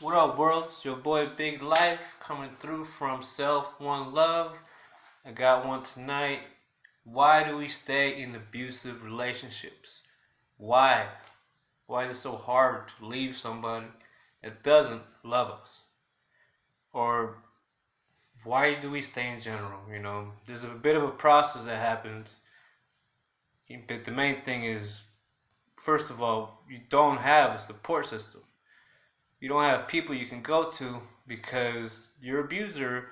What up, world? It's your boy Big Life coming through from Self One Love. I got one tonight. Why do we stay in abusive relationships? Why? Why is it so hard to leave somebody that doesn't love us? Or why do we stay in general? There's a bit of a process that happens, but the main thing is, first of all, you don't have a support system. You don't have people you can go to because your abuser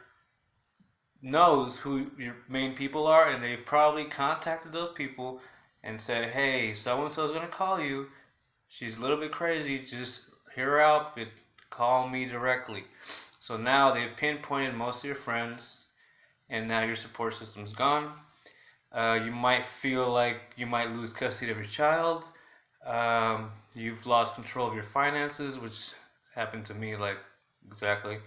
knows who your main people are, and they've probably contacted those people and said, hey, so and so is going to call you. She's a little bit crazy. Just hear her out, but call me directly. So now they've pinpointed most of your friends, and now your support system's gone. You might feel like you might lose custody of your child. You've lost control of your finances, which happened to me, like, exactly.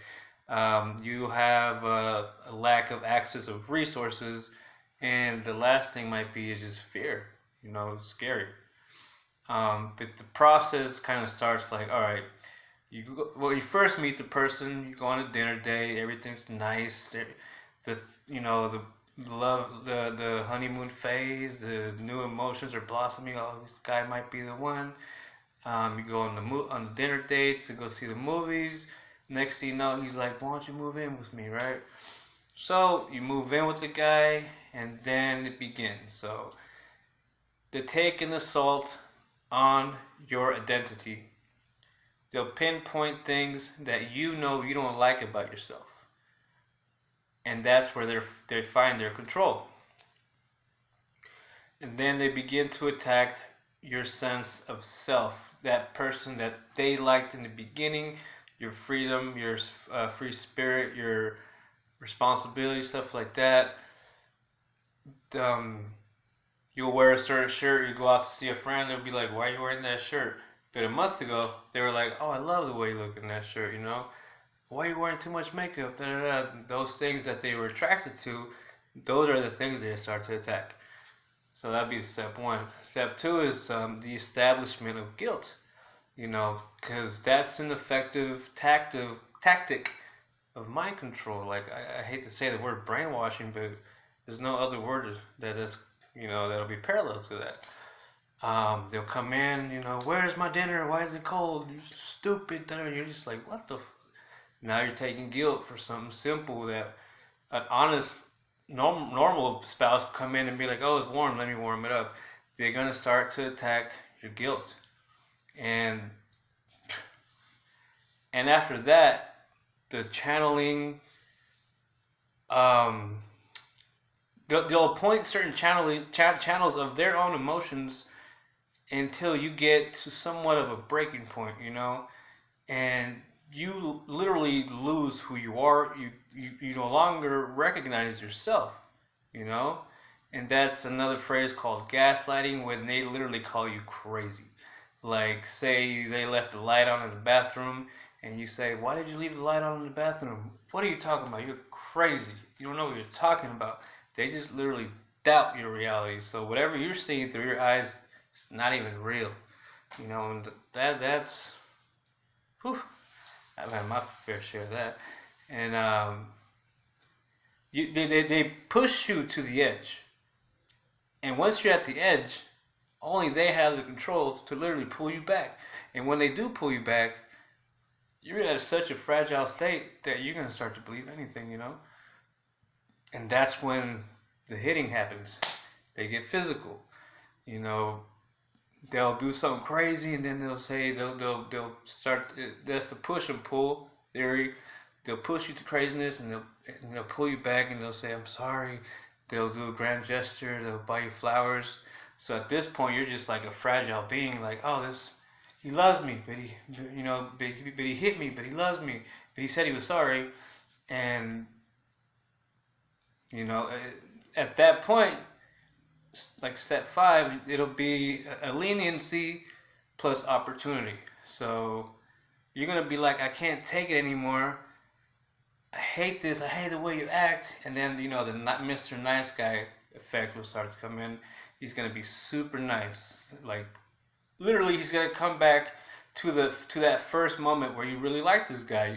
You have a lack of access of resources, and the last thing might be is just fear. It's scary. But the process kind of starts like, all right, you first meet the person, you go on a dinner date, everything's nice, the love, the honeymoon phase, the new emotions are blossoming. Oh, this guy might be the one. You go on the dinner dates to go see the movies. Next thing you know, he's like, why don't you move in with me, right? So you move in with the guy, and then it begins. So they take an assault on your identity. They'll pinpoint things that you don't like about yourself. And that's where they find their control. And then they begin to attack your sense of self, that person that they liked in the beginning, your freedom, your free spirit, your responsibility, stuff like that. You'll wear a certain shirt, you go out to see a friend, they'll be like, why are you wearing that shirt? But a month ago, they were like, oh, I love the way you look in that shirt, Why are you wearing too much makeup? Da, da, da. Those things that they were attracted to, those are the things they start to attack. So that'd be step one. Step two is the establishment of guilt, because that's an effective tactic of mind control. Like, I hate to say the word brainwashing, but there's no other word that is, that'll be parallel to that. They'll come in, where's my dinner? Why is it cold? You're stupid. You're just like, what the Now you're taking guilt for something simple that an honest, normal spouse will come in and be like, oh, it's warm, let me warm it up. They're going to start to attack your guilt. And after that, the channeling, they'll appoint certain channels of their own emotions until you get to somewhat of a breaking point, and you literally lose who you are. You no longer recognize yourself, and that's another phrase called gaslighting, when they literally call you crazy. Like, say they left the light on in the bathroom, and you say, why did you leave the light on in the bathroom? What are you talking about? You're crazy. You don't know what you're talking about. They just literally doubt your reality. So whatever you're seeing through your eyes, it's not even real, and that's, whew, I've had my fair share of that. And they push you to the edge, and once you're at the edge, only they have the control to literally pull you back. And when they do pull you back, you're at such a fragile state that you're going to start to believe anything, and that's when the hitting happens. They get physical, they'll do something crazy, and then they'll say they'll start. That's the push and pull theory. They'll push you to craziness, and they'll pull you back, and they'll say, I'm sorry. They'll do a grand gesture. They'll buy you flowers. So at this point, you're just like a fragile being. Like, oh, he loves me, but he hit me, but he loves me, but he said he was sorry, and at that point, like step 5, it'll be a leniency plus opportunity. So you're gonna be like, I can't take it anymore. I hate this. I hate the way you act. And then the Mr. Nice Guy effect will start to come in. He's gonna be super nice. Like, literally, he's gonna come back to that first moment where you really like this guy,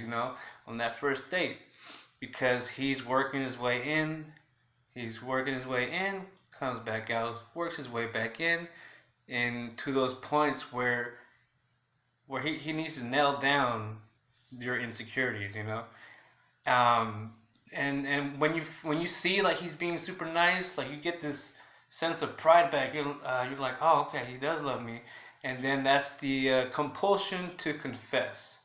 on that first date, because he's working his way in, comes back out, works his way back in, and to those points where he needs to nail down your insecurities, and when you see like he's being super nice, like you get this sense of pride back. You're like, oh, okay, he does love me, and then that's the compulsion to confess.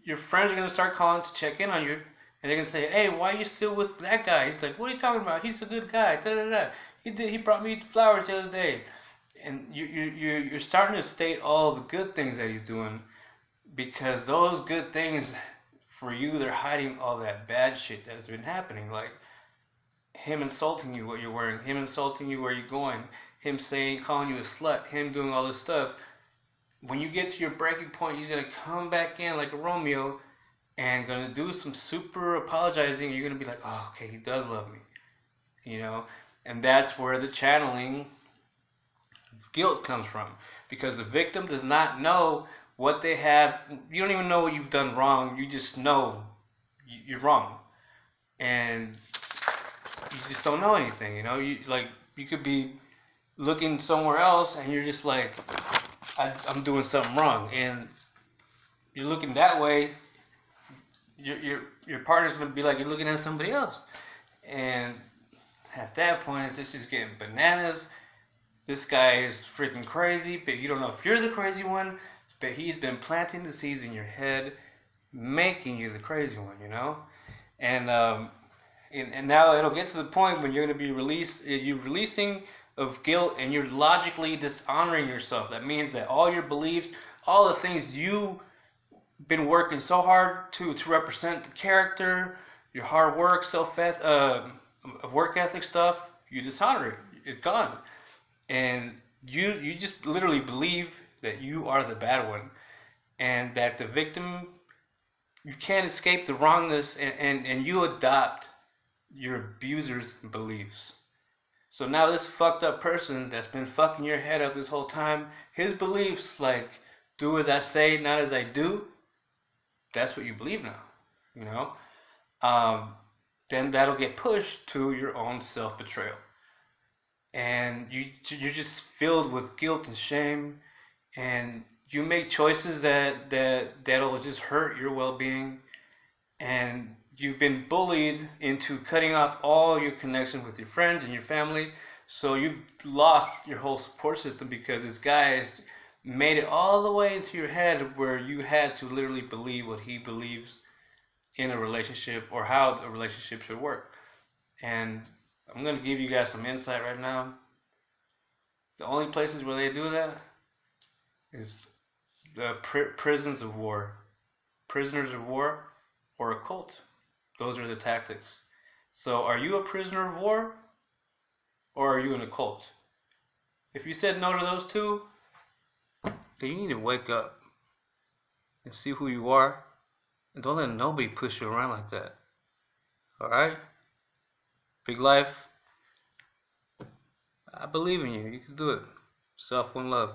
Your friends are gonna start calling to check in on you, and they're gonna say, hey, why are you still with that guy? He's like, what are you talking about? He's a good guy. Da da da. He brought me flowers the other day, and you're starting to state all the good things that he's doing, because those good things for you, they're hiding all that bad shit that has been happening, like him insulting you what you're wearing, him insulting you where you're going, him calling you a slut, him doing all this stuff. When you get to your breaking point, he's gonna come back in like a Romeo and gonna do some super apologizing. You're gonna be like, oh, okay, he does love me, and that's where the channeling of guilt comes from, because the victim does not know what they have. You don't even know what you've done wrong. You just know you're wrong, and you just don't know anything. You could be looking somewhere else, and you're just like, I'm doing something wrong, and you're looking that way. Your partner's gonna be like, you're looking at somebody else, and at that point, it's just getting bananas. This guy is freaking crazy, but you don't know if you're the crazy one. But he's been planting the seeds in your head, making you the crazy one, And now it'll get to the point when you're going to be releasing of guilt, and you're logically dishonoring yourself. That means that all your beliefs, all the things you've been working so hard to represent, the character, your hard work, work ethic stuff, you dishonor it. It's gone. And you just literally believe that you are the bad one, and that the victim, you can't escape the wrongness, and you adopt your abuser's beliefs. So now this fucked up person that's been fucking your head up this whole time, his beliefs, like, do as I say, not as I do, that's what you believe now, then that'll get pushed to your own self-betrayal. And you're just filled with guilt and shame, and you make choices that'll just hurt your well-being, and you've been bullied into cutting off all your connection with your friends and your family, so you've lost your whole support system, because this guy has made it all the way into your head where you had to literally believe what he believes in a relationship, or how a relationship should work. And I'm going to give you guys some insight right now. The only places where they do that is the prisons of war, prisoners of war, or a cult. Those are the tactics. So are you a prisoner of war, or are you in a cult? If you said no to those two, then you need to wake up and see who you are, and don't let nobody push you around like that. Alright? Big life. I believe in you. You can do it. Self, one love.